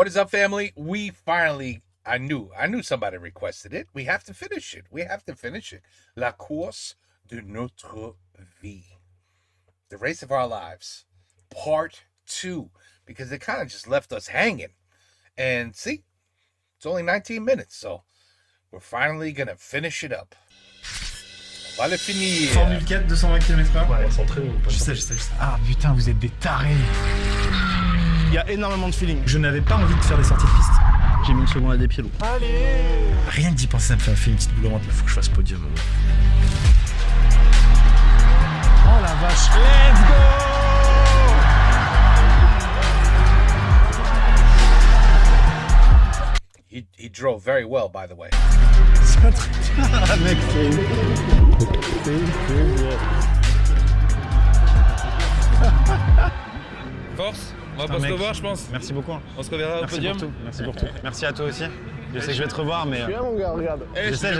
What is up, family? We finally, I knew somebody requested it. We have to finish it. La course de notre vie. The race of our lives. Part 2. Because it kind of just left us hanging. And see, it's only 19 minutes, so we're finally gonna finish it up. On va le finir. 104, 220 km/h. Ouais, on s'entraîne. Je sais. Ah putain, vous êtes des tarés. Il y a énormément de feeling. Je n'avais pas envie de faire des sorties de piste. J'ai mis une seconde à des pieds lourds. Allez. Rien que d'y penser, ça me fait une petite boule au ventre. Là, faut que je fasse podium. Oh la vache. Let's go. He drove very well, by the way. C'est pas très... Ah mec, c'est... Force, on va pas se revoir, je pense. Merci beaucoup. On se reverra au podium. Merci pour tout. Merci à toi aussi. Je sais que je vais te revoir, mais... Viens mon gars, regarde. Je sais.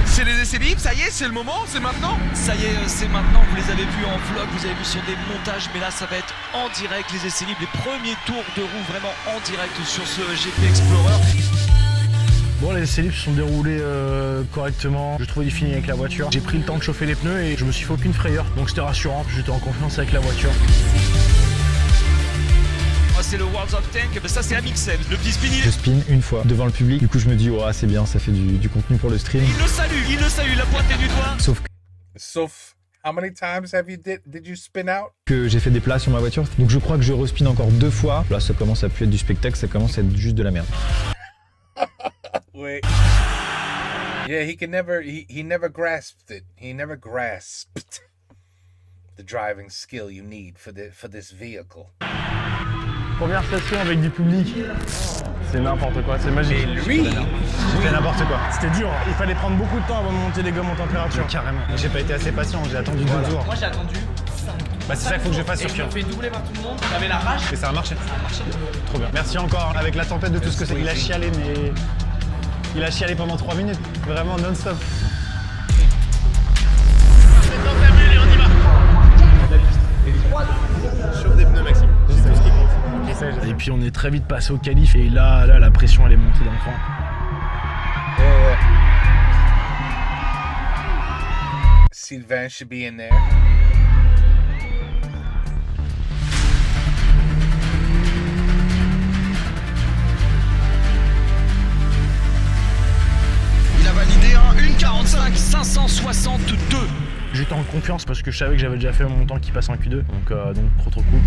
C'est les essais libres, ça y est, c'est le moment, c'est maintenant. Ça y est, c'est maintenant, vous les avez vus en vlog, vous avez vu sur des montages, mais là ça va être en direct, les essais libres, les premiers tours de roue vraiment en direct sur ce GP Explorer. Bon, les essais libres se sont déroulés correctement. Je trouvais du feeling avec la voiture. J'ai pris le temps de chauffer les pneus et je me suis fait aucune frayeur. Donc c'était rassurant, j'étais en confiance avec la voiture. C'est le World of Tank, ben ça c'est Amixem, le petit spin. Je spin une fois devant le public, du coup je me dis oh c'est bien, ça fait du contenu pour le stream. Il le salue, la pointe du doigt. Sauf, how many times did you spin out? Que j'ai fait des plats sur ma voiture, donc je crois que je respin encore 2 fois. Là ça commence à plus être du spectacle, ça commence à être juste de la merde. Wait. Yeah, he never grasped it. He never grasped the driving skill you need for this vehicle. Première session avec du public. C'est n'importe quoi, c'est magique. Et lui, J'ai fait n'importe quoi. C'était dur, il fallait prendre beaucoup de temps avant de monter les gommes en température. Carrément. J'ai pas été assez patient, j'ai attendu 2 tours. Moi j'ai attendu 5. Bah c'est ça qu'il faut que je fasse Et sur je me Kion. fais doubler par tout le monde, j'avais la rage. Et ça a marché. De ouf. Trop bien. Merci encore. Avec la tempête de tout ce que c'est. Il a chialé, mais... Il a chialé pendant 3 minutes. Vraiment non-stop. Chauffe des pneus, Maxime. C'est tout ce qui compte. Et puis on est très vite passé au qualif et là la pression elle est montée d'un cran. Sylvain should be in there. Il a validé un 1,45 562. J'étais en confiance parce que je savais que j'avais déjà fait mon temps qui passe en Q2, donc trop cool.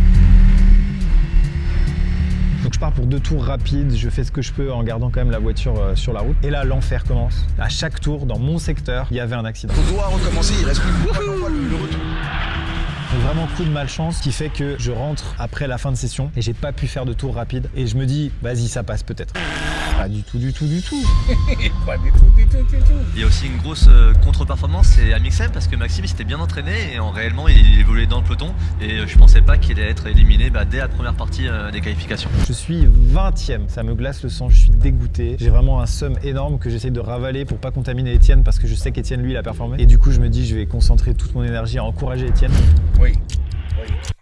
Donc je pars pour 2 tours rapides, je fais ce que je peux en gardant quand même la voiture sur la route. Et là l'enfer commence. À chaque tour, dans mon secteur, il y avait un accident. On doit recommencer, il reste plus le retour. Donc vraiment coup de malchance qui fait que je rentre après la fin de session et j'ai pas pu faire de tour rapide. Et je me dis, vas-y ça passe peut-être. Pas du tout. Pas du tout. Il y a aussi une grosse contre-performance, c'est Amixem parce que Maxime il s'était bien entraîné et réellement il évoluait dans le peloton et je pensais pas qu'il allait être éliminé dès la première partie des qualifications. Je suis 20e, ça me glace le sang, je suis dégoûté. J'ai vraiment un seum énorme que j'essaie de ravaler pour pas contaminer Étienne parce que je sais qu'Étienne lui il a performé. Et du coup je me dis je vais concentrer toute mon énergie à encourager Étienne. Wait.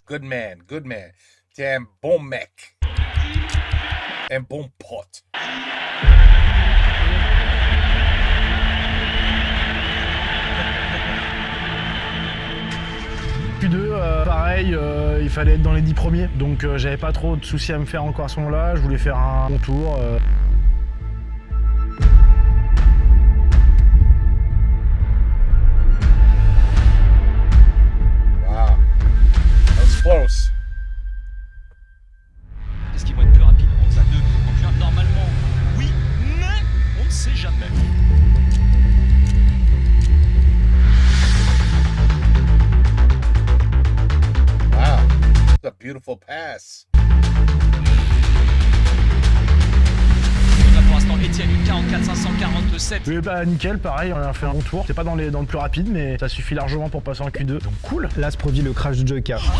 Good man. T'es un bon mec. Un bon pote. Q2, pareil, il fallait être dans les 10 premiers, donc j'avais pas trop de soucis à me faire encore à ce moment-là. Je voulais faire un bon tour. Wow. That was close. Est-ce qu'ils vont être plus rapides? 11 à 2. Donc normalement, oui, mais on ne sait jamais. Wow. That's a beautiful pass. Là pour l'instant, Étienne, 44 547. Oui, bah nickel, pareil, on a fait un bon tour. C'est pas dans le plus rapide, mais ça suffit largement pour passer en Q2. Donc cool. Là se produit le crash de Joyka. Oh là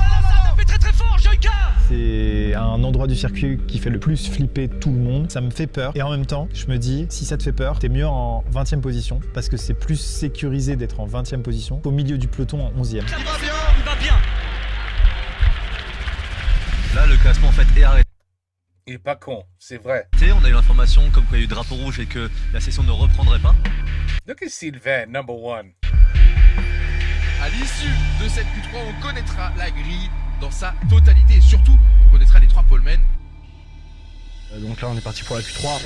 là, ça tape très très fort, Joyka. C'est un endroit du circuit qui fait le plus flipper tout le monde. Ça me fait peur. Et en même temps, je me dis, si ça te fait peur, t'es mieux en 20e position. Parce que c'est plus sécurisé d'être en 20e position qu'au milieu du peloton en 11e. Il va bien. Là le le classement en fait est arrêté. Il est pas con, c'est vrai. On a eu l'information comme quoi il y a eu drapeau rouge et que la session ne reprendrait pas. Look at Sylvain, number one. À l'issue de cette Q3, on connaîtra la grille dans sa totalité. Et surtout, on connaîtra les 3 polemen. Donc là, on est parti pour la Q3.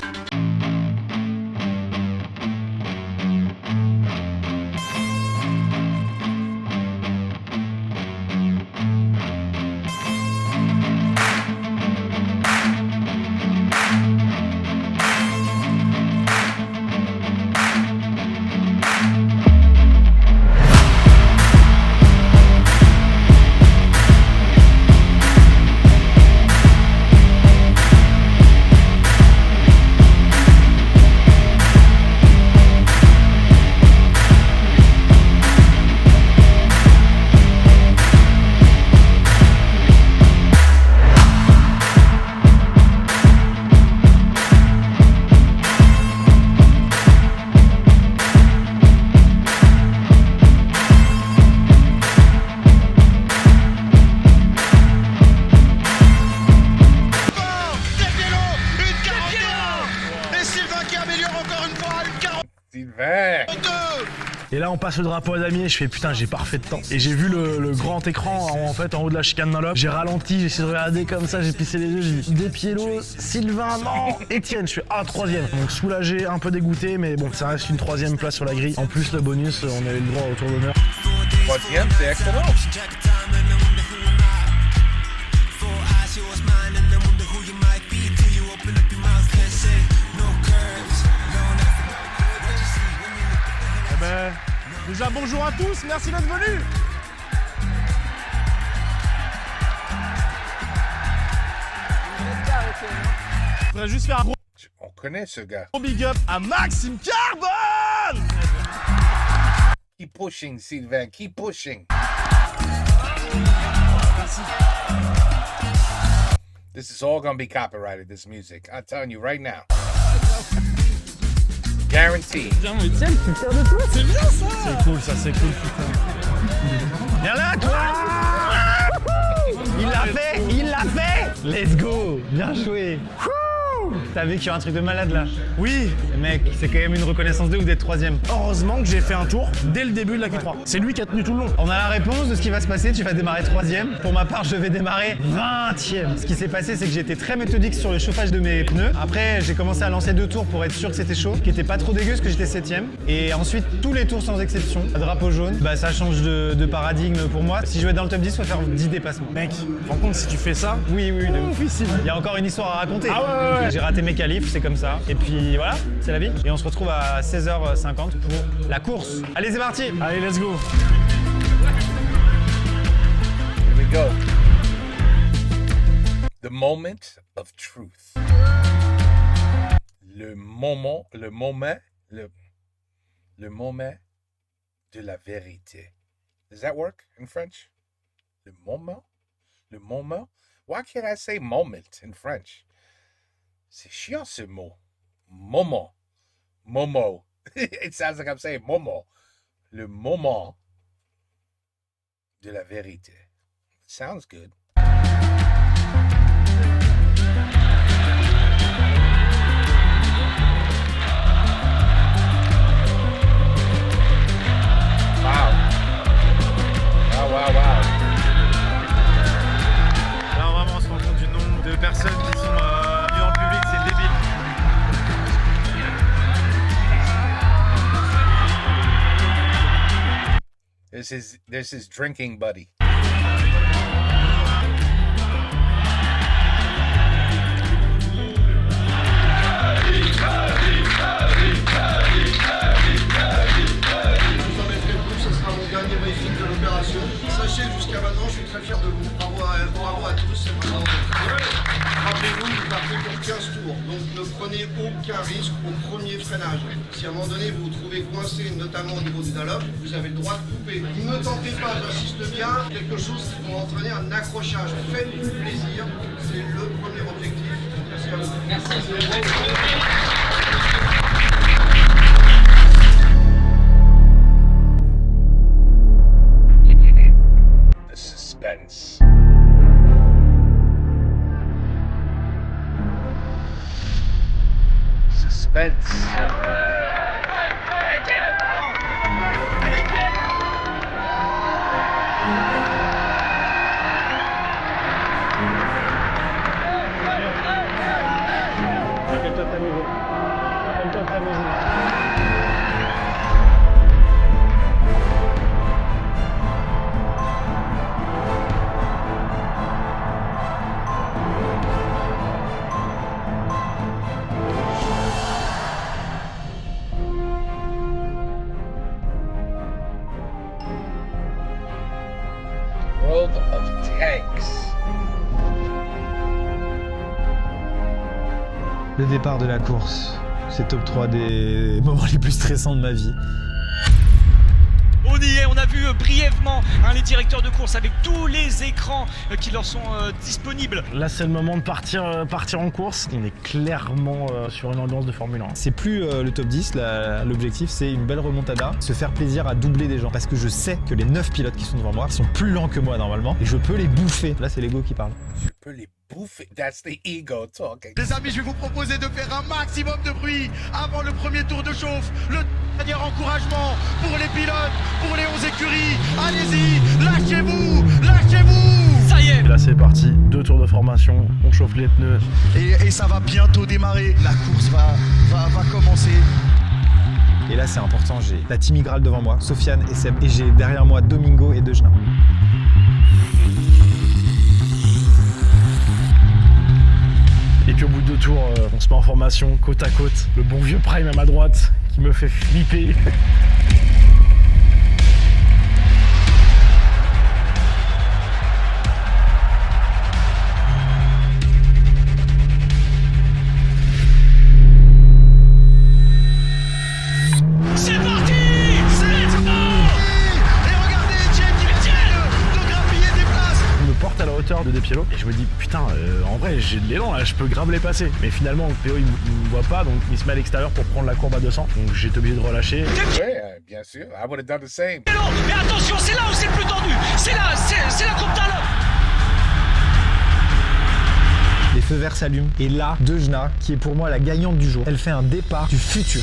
Sylvain! Et là, on passe le drapeau à damier. Je fais putain, j'ai parfait de temps. Et j'ai vu le grand écran en fait en haut de la chicane d'un lobe. J'ai ralenti, j'ai essayé de regarder comme ça, j'ai pissé les yeux. J'ai dit Despiello, Sylvain, non, Étienne. Je fais troisième. Donc soulagé, un peu dégoûté, mais bon, ça reste une troisième place sur la grille. En plus, le bonus, on avait le droit au tour d'honneur. Troisième, c'est excellent. Déjà bonjour à tous, merci d'être venus. Je voudrais juste faire un gros On connaît ce gars. big up à Maxime Carbone. Keep pushing, Sylvain, keep pushing. Merci. This is all gonna be copyrighted, this music. I'm telling you right now. Guaranteed. C'est cool ça, c'est cool putain. Viens là toi. Il l'a fait. Let's go. Bien joué. T'as vécu un truc de malade là. Oui. Mec, c'est quand même une reconnaissance de ouf d'être troisième. Heureusement que j'ai fait un tour dès le début de la Q3. C'est lui qui a tenu tout le long. On a la réponse de ce qui va se passer, tu vas démarrer troisième. Pour ma part, je vais démarrer 20e. Ce qui s'est passé, c'est que j'ai été très méthodique sur le chauffage de mes pneus. Après, j'ai commencé à lancer 2 tours pour être sûr que c'était chaud, qui était pas trop dégueu, parce que j'étais 7e. Et ensuite, tous les tours sans exception, drapeau jaune, bah ça change de paradigme pour moi. Si je veux être dans le top 10, il faut faire 10 dépassements. Mec, tu te rends compte si tu fais ça? Oui, de ouf. Il y a encore une histoire à raconter. Ah ouais. J'ai raté mes qualifs, c'est comme ça. Et puis voilà, c'est la vie. Et on se retrouve à 16h50 pour la course. Allez, c'est parti. Allez, let's go. Here we go. The moment of truth. Le moment de la vérité. Does that work in French? Le moment? Why can't I say moment in French? C'est chiant ce mot. Momo. It sounds like I'm saying Momo. Le moment de la vérité. Sounds good. Wow. Là, vraiment, on se rend compte du nombre de personnes qui sont venues dans le public, c'est débile. This is drinking buddy. Ce sera mon dernier briefing de l'opération. Sachez que jusqu'à maintenant, je suis très fier de vous. Bravo à tous. Rappelez-vous, vous partez pour 15 tours, donc ne prenez aucun risque au premier freinage. Si à un moment donné vous vous trouvez coincé, notamment au niveau du Dunlop, vous avez le droit de couper. Ne tentez pas, j'insiste bien, quelque chose qui va entraîner un accrochage. Faites-vous plaisir, c'est le premier objectif. Merci à vous. Merci. The suspense. suspense. Rappelle-toi de t'amuser. Rappelle-toi de t'amuser. World of Tanks. Le départ de la course, c'est top 3 des moments les plus stressants de ma vie. On y est, on a vu brièvement les directeurs de course avec tous les écrans qui leur sont disponibles. Là, c'est le moment de partir en course. On est clairement sur une ambiance de Formule 1. C'est plus le top 10, l'objectif c'est une belle remontada, se faire plaisir à doubler des gens. Parce que je sais que les 9 pilotes qui sont devant moi sont plus lents que moi normalement et je peux les bouffer. Là c'est l'ego qui parle. Je peux les bouffer. That's the ego talking. Les amis, je vais vous proposer de faire un maximum de bruit avant le premier tour de chauffe. Le dernier encouragement pour les pilotes, pour les 11 écuries. Allez-y, lâchez-vous, lâchez-vous. Ça y est. Et là, c'est parti. 2 tours de formation. On chauffe les pneus. Et ça va bientôt démarrer. La course va commencer. Et là c'est important, j'ai la team Igral devant moi, Sofiane et Seb. Et j'ai derrière moi Domingo et Dejna. Et puis au bout de 2 tours, on se met en formation côte à côte. Le bon vieux Prime à ma droite qui me fait flipper. C'est parti. Let's go. Et regardez Etienne qui vient de grappiller des places. Je me porte à la hauteur de Despiello et je me dis putain, en vrai j'ai de l'élan là, je peux grave les passer. Mais finalement PO il me voit pas, donc il se met à l'extérieur pour prendre la courbe à 200. Donc j'ai été obligé de relâcher. Ouais, bien sûr. I would have done the same. Mais attention, c'est là où c'est le plus tendu. C'est là, c'est la courbe d'Alain. Les feux verts s'allument et là, Dejna, qui est pour moi la gagnante du jour, elle fait un départ du futur.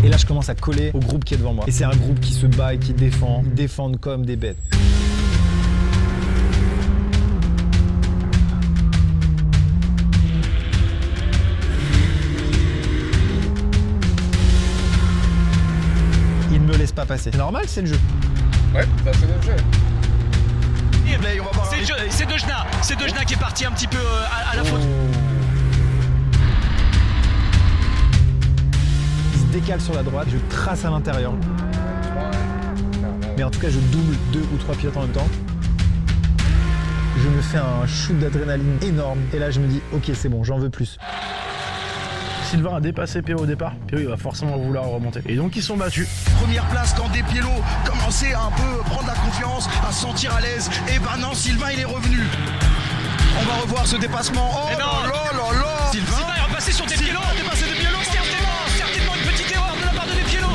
Et là, je commence à coller au groupe qui est devant moi. Et c'est un groupe qui se bat et qui défend. Ils défendent comme des bêtes. Ils ne me laissent pas passer. C'est normal, c'est le jeu. Ouais, ça c'est le jeu. C'est Dejna qui est parti un petit peu à la faute. Il se décale sur la droite, je trace à l'intérieur. Mais en tout cas, je double 2 ou 3 pilotes en même temps. Je me fais un shoot d'adrénaline énorme. Et là, je me dis, ok, c'est bon, j'en veux plus. Sylvain a dépassé PO au départ. PO il va forcément vouloir remonter. Et donc ils sont battus. Première place quand Despiello commençait à un peu prendre la confiance, à se sentir à l'aise. Et ben non, Sylvain il est revenu. On va revoir ce dépassement. Oh Et non. là là là. Sylvain est repassé sur Despiello. Certainement une petite erreur de la part de Despiello.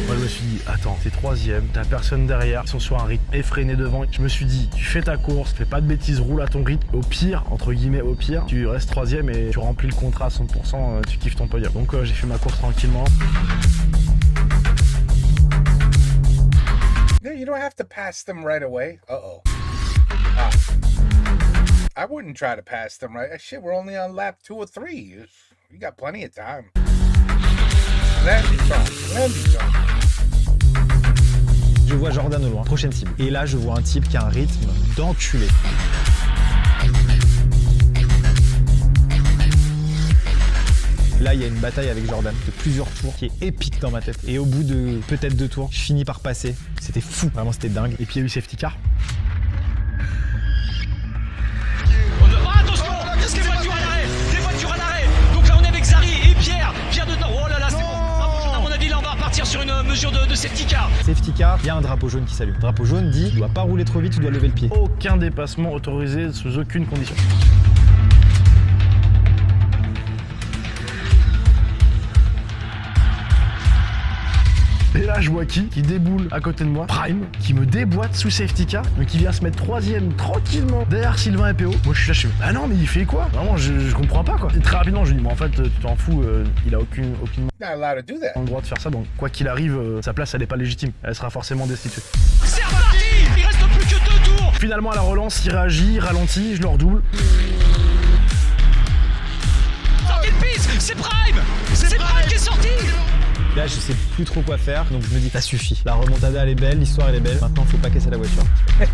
Moi je me suis dit, attends, t'es 3ème, t'as personne derrière, ils sont sur un rythme effréné devant. Je me suis dit, tu fais ta course, fais pas de bêtises, roule à ton rythme. Au pire, entre guillemets, au pire, tu restes 3ème et tu remplis le contrat à 100%, tu kiffes ton podium. Donc j'ai fait ma course tranquillement. No, you don't have to pass them right away. Uh-oh. I wouldn't try to pass them right. Shit, we're only on lap 2 or 3. You got plenty of time. Landy John. Je vois Jordan au loin, prochaine cible. Et là, je vois un type qui a un rythme d'enculé. Là, il y a une bataille avec Jordan de plusieurs tours qui est épique dans ma tête. Et au bout de peut-être 2 tours, je finis par passer. C'était fou, vraiment, c'était dingue. Et puis il y a eu safety car. Attention, des voitures à l'arrêt, des voitures à l'arrêt. Donc là on est avec Zari et Pierre de Nord. Oh là là, c'est bon. À mon avis là on va repartir sur une mesure de safety car. Safety car, il y a un drapeau jaune qui s'allume. Le drapeau jaune dit, tu dois pas rouler trop vite, tu dois lever le pied. Aucun dépassement autorisé sous aucune condition. Et là là, je vois qui déboule à côté de moi. Prime, qui me déboîte sous safety car, mais qui vient se mettre 3ème tranquillement derrière Sylvain et PO. Moi, je suis là, je fais, ah non, mais il fait quoi? Vraiment, je comprends pas, quoi. Et très rapidement, je lui dis, mais en fait, tu t'en fous, il a aucune Not allowed to do that. le droit de faire ça, donc quoi qu'il arrive, sa place, elle est pas légitime. Elle sera forcément destituée. C'est reparti. Il reste plus que 2 tours. Finalement, à la relance, il réagit, il ralentit, je le redouble. Sortie de piste. C'est Prime. C'est Prime qui est sorti. Là, je sais plus trop quoi faire, donc je me dis, ça suffit. La remontada, elle est belle, l'histoire, elle est belle. Maintenant, faut pas casser la voiture. Mais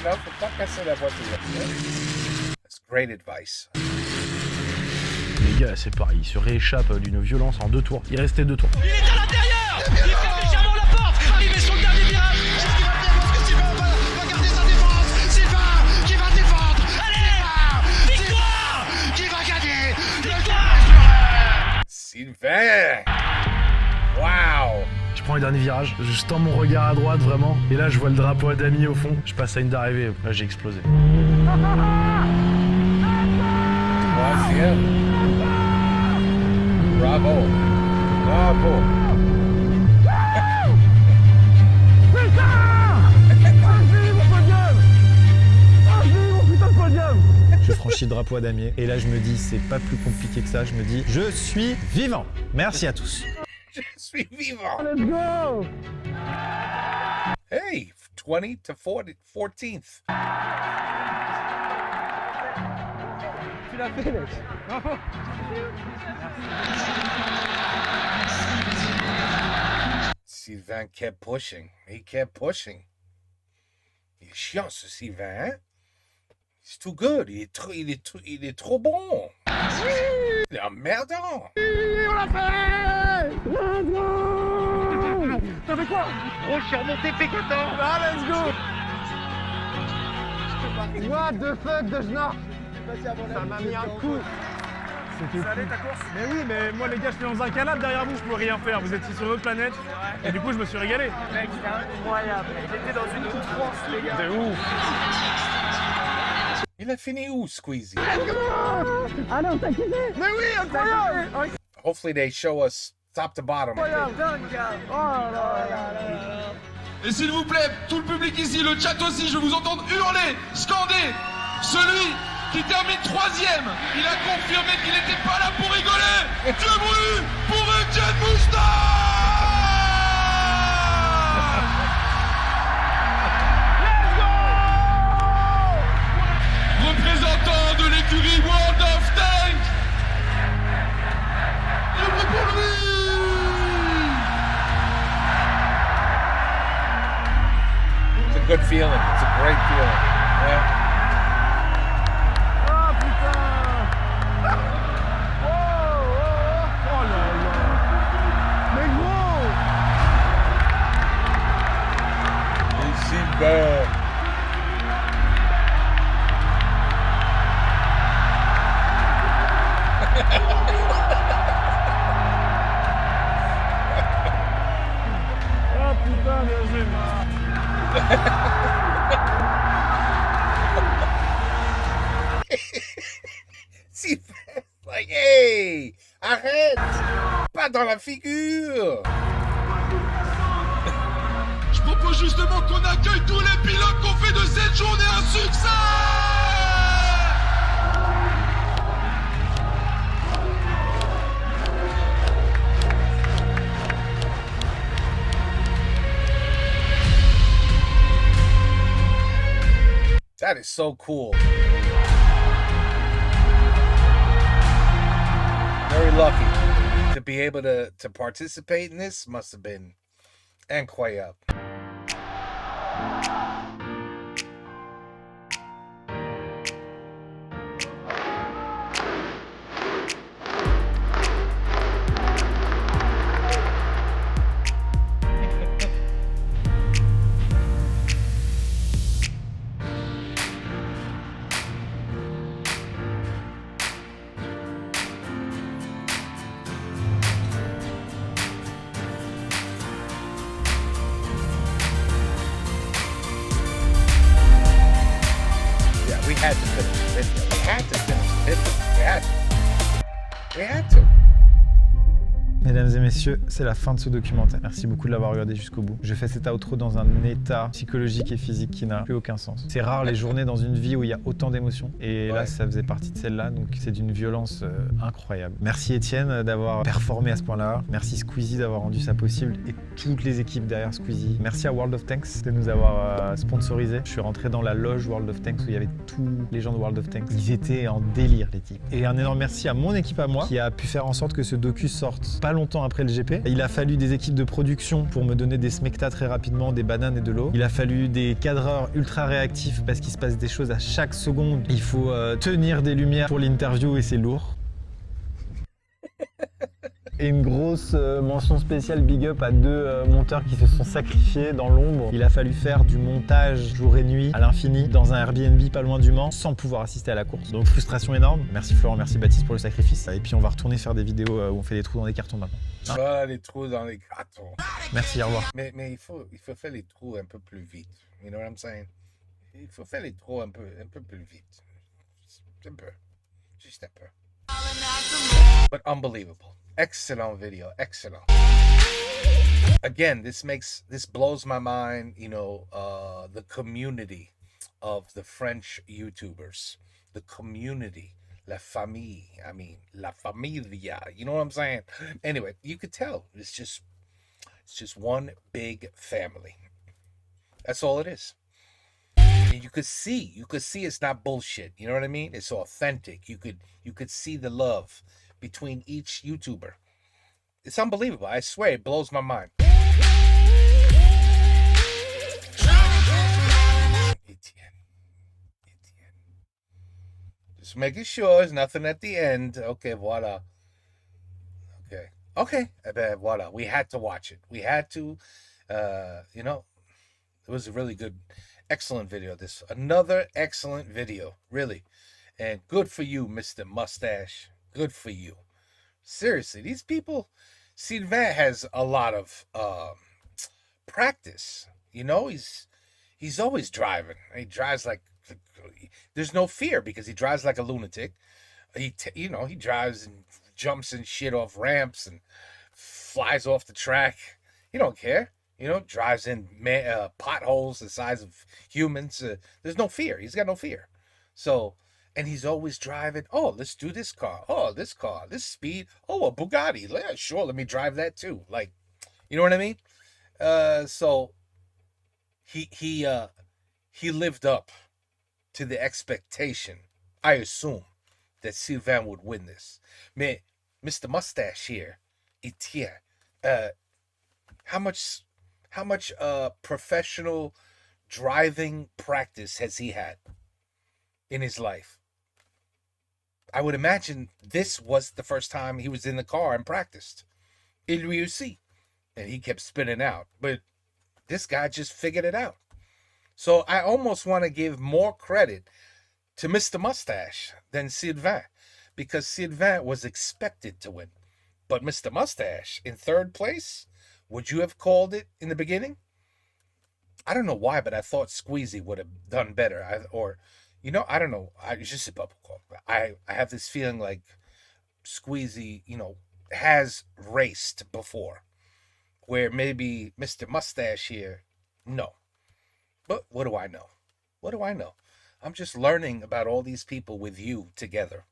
non, faut pas casser la voiture. That's great advice. Les gars, c'est pareil, il se rééchappe d'une violence en 2 tours. Il restait 2 tours. Il est à l'intérieur. Il fait légèrement la porte. Il met son dernier virage. Qu'est-ce qu'il va faire? Parce que Sylvain va garder sa défense. Sylvain qui va défendre. Allez, victoire. Qui va gagner. Sylvain! Wow! Je prends le dernier virage, je tends mon regard à droite vraiment, et là je vois le drapeau à damier au fond. Je passe à une d'arrivée, là j'ai explosé. Bravo! Bravo! Je franchis le drapeau à damier, et là, je me dis, c'est pas plus compliqué que ça. Je me dis, je suis vivant. Merci à tous. Je suis vivant! Let's go! Hey, 20 to 40, 14th. Tu l'as fait, mec. Bravo. Sylvain kept pushing. He kept pushing. Il est chiant, ce Sylvain, hein? He's too good. Il est trop bon. Il est emmerdant. On l'a fait. Let's go. T'as fait quoi? Oh, je suis remonté P14. Ah, let's go. What the fuck de Genard? Ça m'a mis un coup. Ça allait ta course? Mais oui, mais moi les gars, j'étais dans un canapé derrière vous, je pouvais rien faire. Vous étiez sur une autre planète. Et du coup, je me suis régalé. Mec, c'était incroyable. J'étais dans une France, les gars. C'est ouf! Il a fini où, Squeezie? Ah non, t'as kiffé? Mais oui, incroyable. Hopefully they show us top to bottom. Dingue, gars. Oh là là là là. Et s'il vous plaît, tout le public ici, le chat aussi, je veux vous entendre hurler, scander. Celui qui termine 3ème, il a confirmé qu'il n'était pas là pour rigoler. Dieu brûle pour Etienne Moustar. Représentant de l'écurie World of Tanks. Le bruit pour lui. It's a good feeling. It's a great feeling. Yeah. Ah putain. Oh, oh, oh. Oh là là. Mais gros. Et Sylvain. Ah putain, bien joué. Sylvain, like, hey, arrête, pas dans la figure. Je propose justement qu'on accueille tous les pilotes qui ont fait de cette journée un succès. That is so cool. Very lucky to be able to participate in this. Must have been incroyable. We had to finish the video. We had to finish the video. We had to. Mesdames et messieurs, c'est la fin de ce documentaire. Merci beaucoup de l'avoir regardé jusqu'au bout. Je fais cet outro dans un état psychologique et physique qui n'a plus aucun sens. C'est rare les journées dans une vie où il y a autant d'émotions. Et là, ça faisait partie de celle-là, donc c'est d'une violence incroyable. Merci Étienne d'avoir performé à ce point-là. Merci Squeezie d'avoir rendu ça possible et toutes les équipes derrière Squeezie. Merci à World of Tanks de nous avoir sponsorisé. Je suis rentré dans la loge World of Tanks où il y avait tous les gens de World of Tanks. Ils étaient en délire, les types. Et un énorme merci à mon équipe à moi qui a pu faire en sorte que ce docu sorte pas longtemps après le GP. Il a fallu des équipes de production pour me donner des smectas très rapidement, des bananes et de l'eau. Il a fallu des cadreurs ultra réactifs parce qu'il se passe des choses à chaque seconde. Il faut tenir des lumières pour l'interview et c'est lourd. Et une grosse mention spéciale big up à deux monteurs qui se sont sacrifiés dans l'ombre. Il a fallu faire du montage jour et nuit à l'infini dans un Airbnb pas loin du Mans sans pouvoir assister à la course. Donc frustration énorme. Merci Florent, merci Baptiste pour le sacrifice. Et puis on va retourner faire des vidéos où on fait des trous dans les cartons maintenant. Voilà les trous dans les cartons. Merci, au revoir. Mais il faut faire les trous un peu plus vite. You know what I'm saying? Il faut faire les trous un peu plus vite. Un peu. Juste un peu. But unbelievable. Excellent video. Excellent. Again, this blows my mind, you know, the community of the French YouTubers. The community. La famille. I mean, la familia. You know what I'm saying? Anyway, you could tell. It's just one big family. That's all it is. And you could see it's not bullshit. You know what I mean? It's authentic. You could see the love between each YouTuber. It's unbelievable. I swear, it blows my mind. Etienne. Just making sure there's nothing at the end. Okay, voila. Okay, voila. We had to watch it. We had to, you know, it was a really good, excellent video. Another excellent video, really. And good for you, Mr. Mustache. Good for you. Seriously, these people, Sylvain has a lot of practice. You know, he's always driving. He drives like, there's no fear because he drives like a lunatic. He drives and jumps and shit off ramps and flies off the track. He don't care. You know, drives in potholes the size of humans. There's no fear. He's got no fear. So, and he's always driving. Oh, let's do this car. Oh, this car, this speed. Oh, a Bugatti. Yeah, sure, let me drive that too. Like, you know what I mean? So he lived up to the expectation, I assume, that Sylvain would win this. Mais, Mr. Mustache here, Etienne, how much professional driving practice has he had in his life? I would imagine this was the first time he was in the car and practiced. Il lui aussi. And he kept spinning out. But this guy just figured it out. So I almost want to give more credit to Mr. Mustache than Sylvain, because Sylvain was expected to win. But Mr. Mustache in third place, would you have called it in the beginning? I don't know why, but I thought Squeezie would have done better. I don't know. I have this feeling like Squeezie, you know, has raced before, where maybe Mr. Mustache here, no. But what do I know? What do I know? I'm just learning about all these people with you together.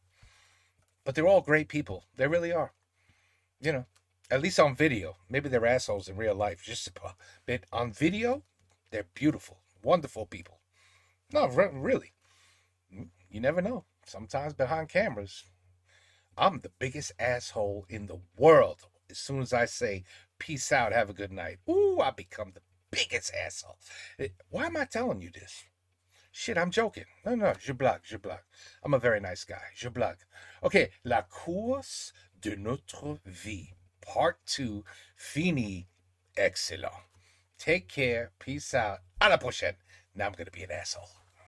But they're all great people. They really are. You know, at least on video. Maybe they're assholes in real life. But on video, they're beautiful, wonderful people. No, really. You never know. Sometimes behind cameras, I'm the biggest asshole in the world. As soon as I say, peace out, have a good night. Ooh, I become the biggest asshole. Why am I telling you this? Shit, I'm joking. No, je blague. I'm a very nice guy. Je blague. Okay, La course de notre vie. Part 2, fini. Excellent. Take care. Peace out. À la prochaine. Now I'm going to be an asshole.